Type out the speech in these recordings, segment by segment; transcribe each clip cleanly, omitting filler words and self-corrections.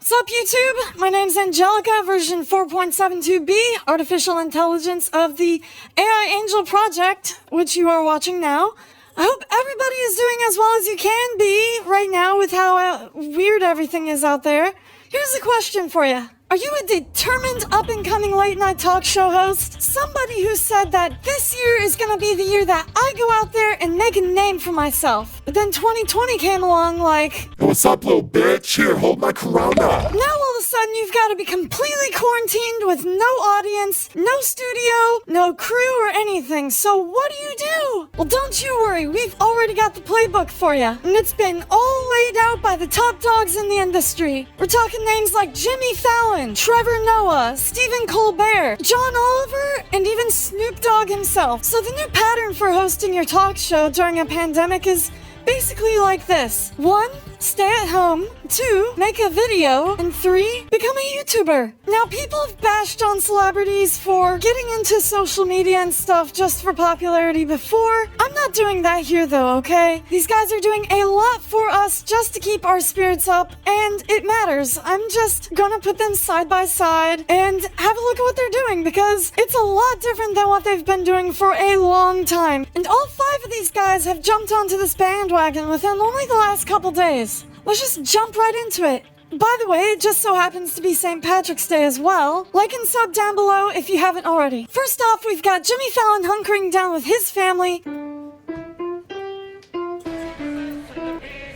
Sup YouTube? My name's Angelica, version 4.72b, Artificial Intelligence of the AI Angel Project, which you are watching now. I hope everybody is doing as well as you can be right now with how weird everything is out there. Here's a question for you. Are you a determined up-and-coming late-night talk show host? Somebody who said that this year is gonna be the year that I go out there and make a name for myself. But then 2020 came along like, Hey, what's up, little bitch? Here, hold my corona. now all of a sudden you've got to be completely quarantined with no audience, no studio, no crew or anything. So what do? Well, don't you worry. We've already got the playbook for you. And it's been all laid out by the top dogs in the industry. We're talking names like Jimmy Fallon, Trevor Noah, Stephen Colbert, John Oliver, and even Snoop Dogg himself. So the new pattern for hosting your talk show during a pandemic is basically like this. 1, stay at home. 2, make a video. And 3, become a YouTuber. Now, people have bashed on celebrities for getting into social media and stuff just for popularity before. I'm not doing that here though, okay? These guys are doing a lot for us just to keep our spirits up, and it matters. I'm just gonna put them side by side and have a look at what they're doing, because it's a lot different than what they've been doing for a long time. And all 5 of these guys have jumped onto this bandwagon within only the last couple days. Let's just jump right into it. By the way, it just so happens to be St. Patrick's Day as well. Like and sub down below if you haven't already. First off, we've got Jimmy Fallon hunkering down with his family.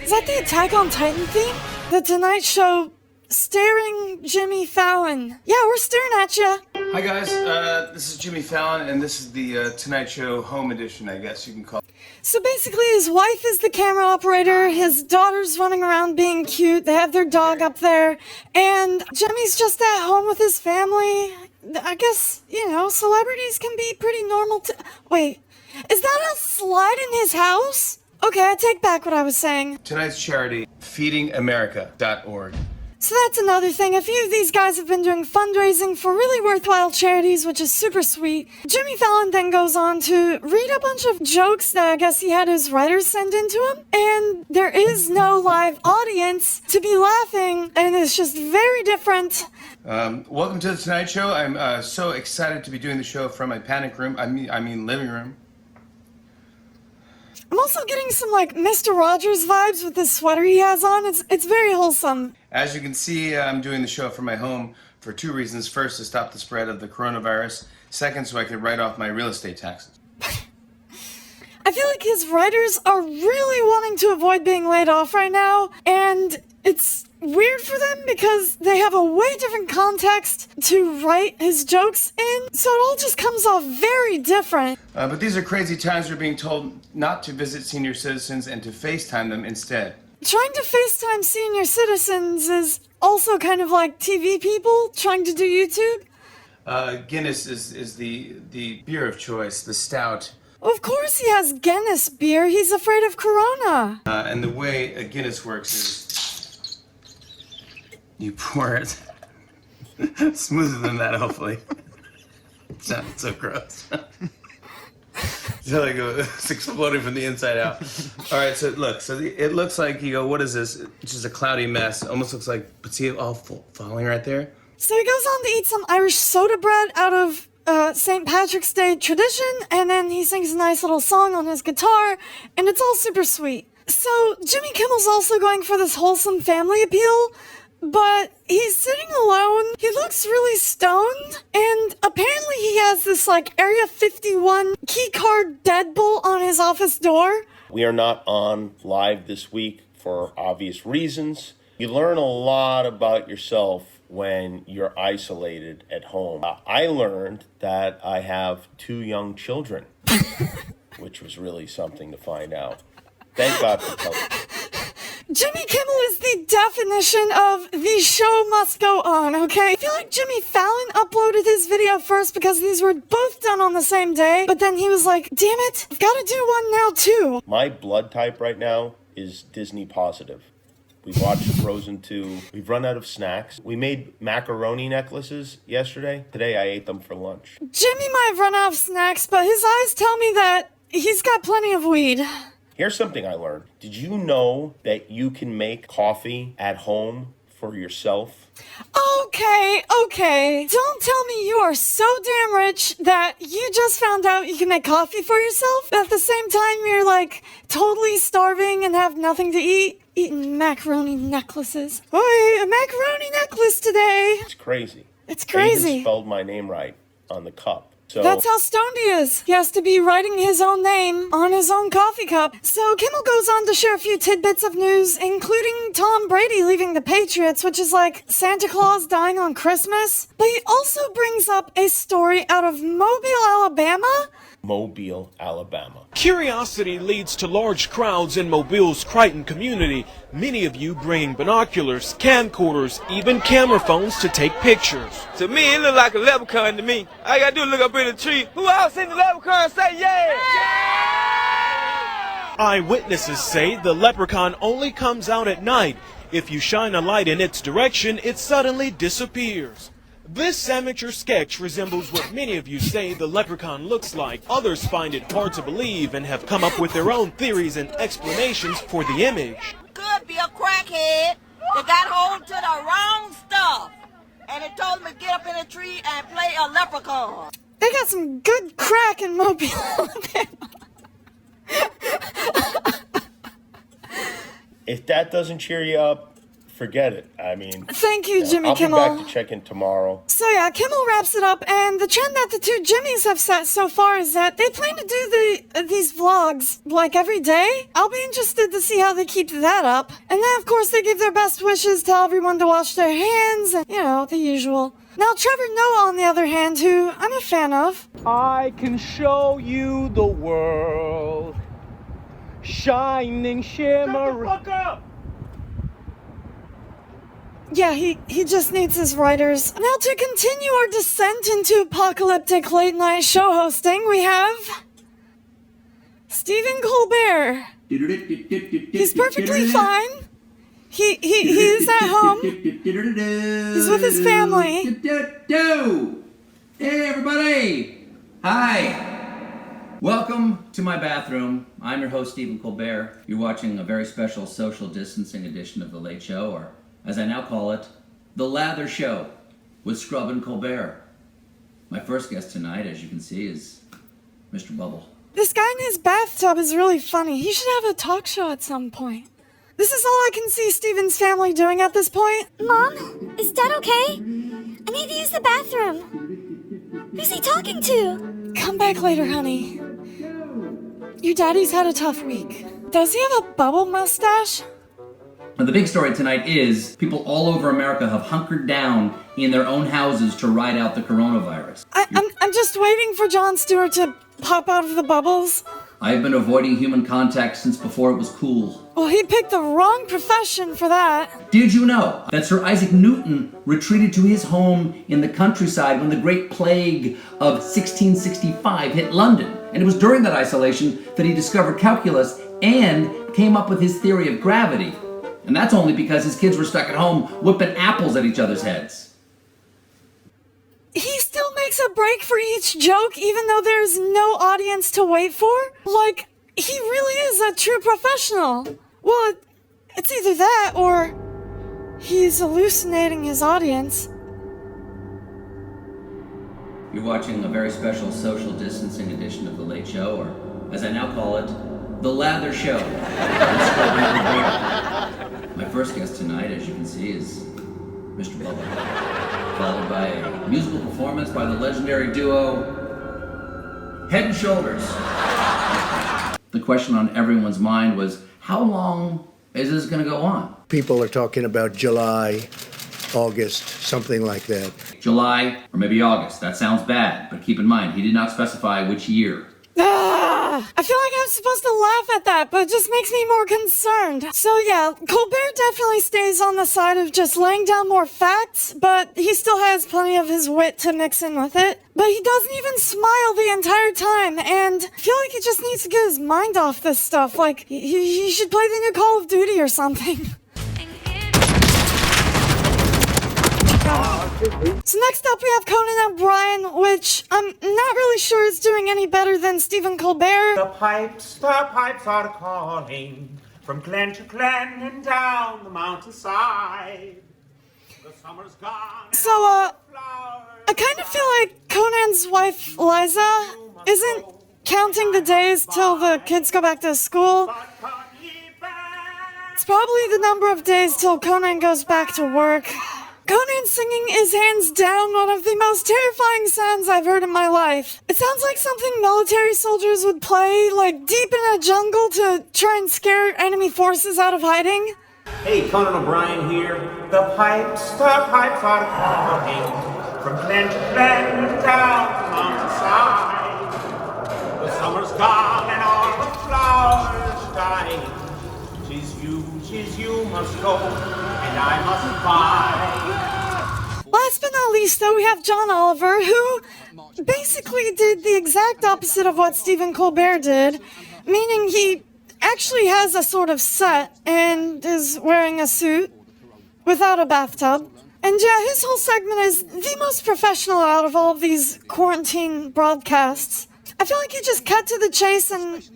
Is that the Attack on Titan theme? The Tonight Show staring Jimmy Fallon. Yeah, we're staring at you. Hi guys, this is Jimmy Fallon, and this is the Tonight Show Home Edition, I guess you can call it. So basically, his wife is the camera operator, his daughter's running around being cute, they have their dog up there, and Jimmy's just at home with his family. I guess, celebrities can be pretty normal Wait, is that a slide in his house? Okay, I take back what I was saying. Tonight's charity, feedingamerica.org. So that's another thing. A few of these guys have been doing fundraising for really worthwhile charities, which is super sweet. Jimmy Fallon then goes on to read a bunch of jokes that I guess he had his writers send into him. And there is no live audience to be laughing, and it's just very different. Welcome to the Tonight Show. I'm so excited to be doing the show from my panic room. I mean living room. I'm also getting some Mr. Rogers vibes with this sweater he has on. It's very wholesome. As you can see, I'm doing the show from my home for 2 reasons. First, to stop the spread of the coronavirus. Second, so I can write off my real estate taxes. I feel like his writers are really wanting to avoid being laid off right now, and it's weird for them because they have a way different context to write his jokes in, so it all just comes off very different. But these are crazy times. We're being told not to visit senior citizens and to FaceTime them instead. Trying to FaceTime senior citizens is also kind of like TV people trying to do YouTube. Guinness is the beer of choice, the stout. Of course he has Guinness beer. He's afraid of Corona. And the way a Guinness works is you pour it smoother than that, hopefully. It sounds so gross. It's exploding from the inside out. All right, so look, it looks like you go, what is this? It's just a cloudy mess. Almost looks like, but see it all falling right there? So he goes on to eat some Irish soda bread out of St. Patrick's Day tradition, and then he sings a nice little song on his guitar, and it's all super sweet. So Jimmy Kimmel's also going for this wholesome family appeal, but he's sitting alone. He looks really stoned, and apparently he has this Area 51 keycard deadbolt on his office door. We are not on live this week for obvious reasons. You learn a lot about yourself when you're isolated at home. I learned that I have 2 young children, which was really something to find out. Thank God for COVID. Jimmy Kimmel is the definition of the show must go on, okay? I feel like Jimmy Fallon uploaded his video first because these were both done on the same day, but then he was like, damn it, I've got to do one now too. My blood type right now is Disney positive. We watched Frozen 2. We've run out of snacks. We made macaroni necklaces yesterday. Today I ate them for lunch. Jimmy might have run out of snacks, but his eyes tell me that he's got plenty of weed. Here's something I learned. Did you know that you can make coffee at home for yourself? Okay. Don't tell me you are so damn rich that you just found out you can make coffee for yourself. At the same time, you're like totally starving and have nothing to eat. Eating macaroni necklaces. Oh, a macaroni necklace today. It's crazy. It's They crazy. even spelled my name right on the cup. So That's how stoned he is. He has to be writing his own name on his own coffee cup. So Kimmel goes on to share a few tidbits of news, including Tom Brady leaving the Patriots, which is like Santa Claus dying on Christmas. But he also brings up a story out of Mobile, Alabama. Mobile, Alabama. Curiosity leads to large crowds in Mobile's Crichton community, many of you bringing binoculars, camcorders, even camera phones to take pictures. To me, it look like a leprechaun to me. All I gotta do is look up in the tree. Who else seen the leprechaun say yeah? Eyewitnesses say the leprechaun only comes out at night. If you shine a light in its direction, it suddenly disappears. This amateur sketch resembles what many of you say the leprechaun looks like. Others find it hard to believe and have come up with their own theories and explanations for the image. Could be a crackhead that got hold to the wrong stuff, and it told him to get up in a tree and play a leprechaun. They got some good crack in Mobile, Alabama. If that doesn't cheer you up, forget it. I mean, Thank you, Jimmy I'll Kimmel. be back to check in tomorrow. So yeah, Kimmel wraps it up, and the trend that the two Jimmys have set so far is that they plan to do these vlogs like every day. I'll be interested to see how they keep that up. And then of course they give their best wishes, tell everyone to wash their hands, and the usual. Now Trevor Noah, on the other hand, who I'm a fan of. I can show you the world, shining, shimmering. Yeah, he just needs his writers. Now to continue our descent into apocalyptic late night show hosting, we have Stephen Colbert. He's perfectly fine. He's at home. He's with his family. Hey everybody! Hi! Welcome to my bathroom. I'm your host, Stephen Colbert. You're watching a very special social distancing edition of The Late Show, or as I now call it, The Lather Show with Scrub and Colbert. My first guest tonight, as you can see, is Mr. Bubble. This guy in his bathtub is really funny. He should have a talk show at some point. This is all I can see Stephen's family doing at this point. Mom, is Dad okay? I need to use the bathroom. Who's he talking to? Come back later, honey. Your daddy's had a tough week. Does he have a bubble mustache? Now, the big story tonight is people all over America have hunkered down in their own houses to ride out the coronavirus. I'm just waiting for Jon Stewart to pop out of the bubbles. I've been avoiding human contact since before it was cool. Well, he picked the wrong profession for that. Did you know that Sir Isaac Newton retreated to his home in the countryside when the Great Plague of 1665 hit London? And it was during that isolation that he discovered calculus and came up with his theory of gravity. And that's only because his kids were stuck at home whipping apples at each other's heads. He still makes a break for each joke, even though there's no audience to wait for. Like, he really is a true professional. Well, it's either that or he's hallucinating his audience. You're watching a very special social distancing edition of The Late Show, or as I now call it, The Lather Show. My first guest tonight, as you can see, is Mr. Bubble, followed by a musical performance by the legendary duo Head and Shoulders. The question on everyone's mind was, how long is this going to go on? People are talking about July, August, something like that. July, or maybe August. That sounds bad, but keep in mind, he did not specify which year. I feel like I'm supposed to laugh at that, but it just makes me more concerned. So yeah, Colbert definitely stays on the side of just laying down more facts, but he still has plenty of his wit to mix in with it. But he doesn't even smile the entire time, and I feel like he just needs to get his mind off this stuff. Like, he should play the new Call of Duty or something. So next up we have Conan O'Brien, which I'm not really sure is doing any better than Stephen Colbert. The pipes are calling from glen to glen and down the mountainside. So, I kind of feel like Conan's wife, Liza, isn't counting the days till the kids go back to school. It's probably the number of days till Conan goes back to work. Conan singing is hands down one of the most terrifying sounds I've heard in my life. It sounds like something military soldiers would play, like deep in a jungle to try and scare enemy forces out of hiding. Hey, Conan O'Brien here. The pipes are calling from glen to glen down the mountainside. The summer's gone and all the flowers dying. 'Tis you must go, and I must buy. Last but not least, though, we have John Oliver, who basically did the exact opposite of what Stephen Colbert did, meaning he actually has a sort of set and is wearing a suit without a bathtub. And yeah, his whole segment is the most professional out of all of these quarantine broadcasts. I feel like he just cut to the chase and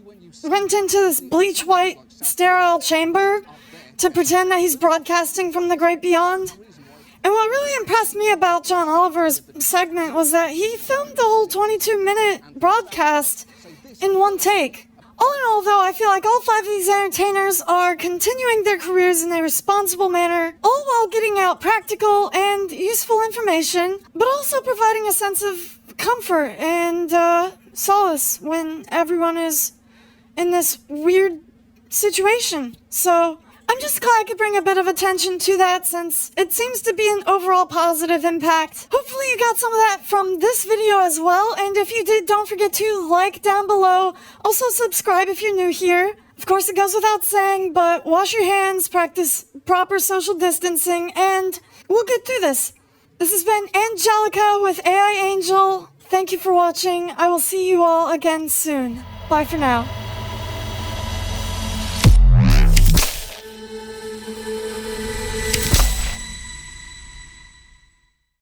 went into this bleach white sterile chamber to pretend that he's broadcasting from the great beyond. And what really impressed me about John Oliver's segment was that he filmed the whole 22-minute broadcast in one take. All in all, though, I feel like all 5 of these entertainers are continuing their careers in a responsible manner, all while getting out practical and useful information, but also providing a sense of comfort and solace when everyone is in this weird situation. So I'm just glad I could bring a bit of attention to that, since it seems to be an overall positive impact. Hopefully you got some of that from this video as well, and if you did, don't forget to like down below. Also subscribe if you're new here. Of course, it goes without saying, but wash your hands, practice proper social distancing, and we'll get through this. This has been Angelica with AI Angel. Thank you for watching. I will see you all again soon. Bye for now.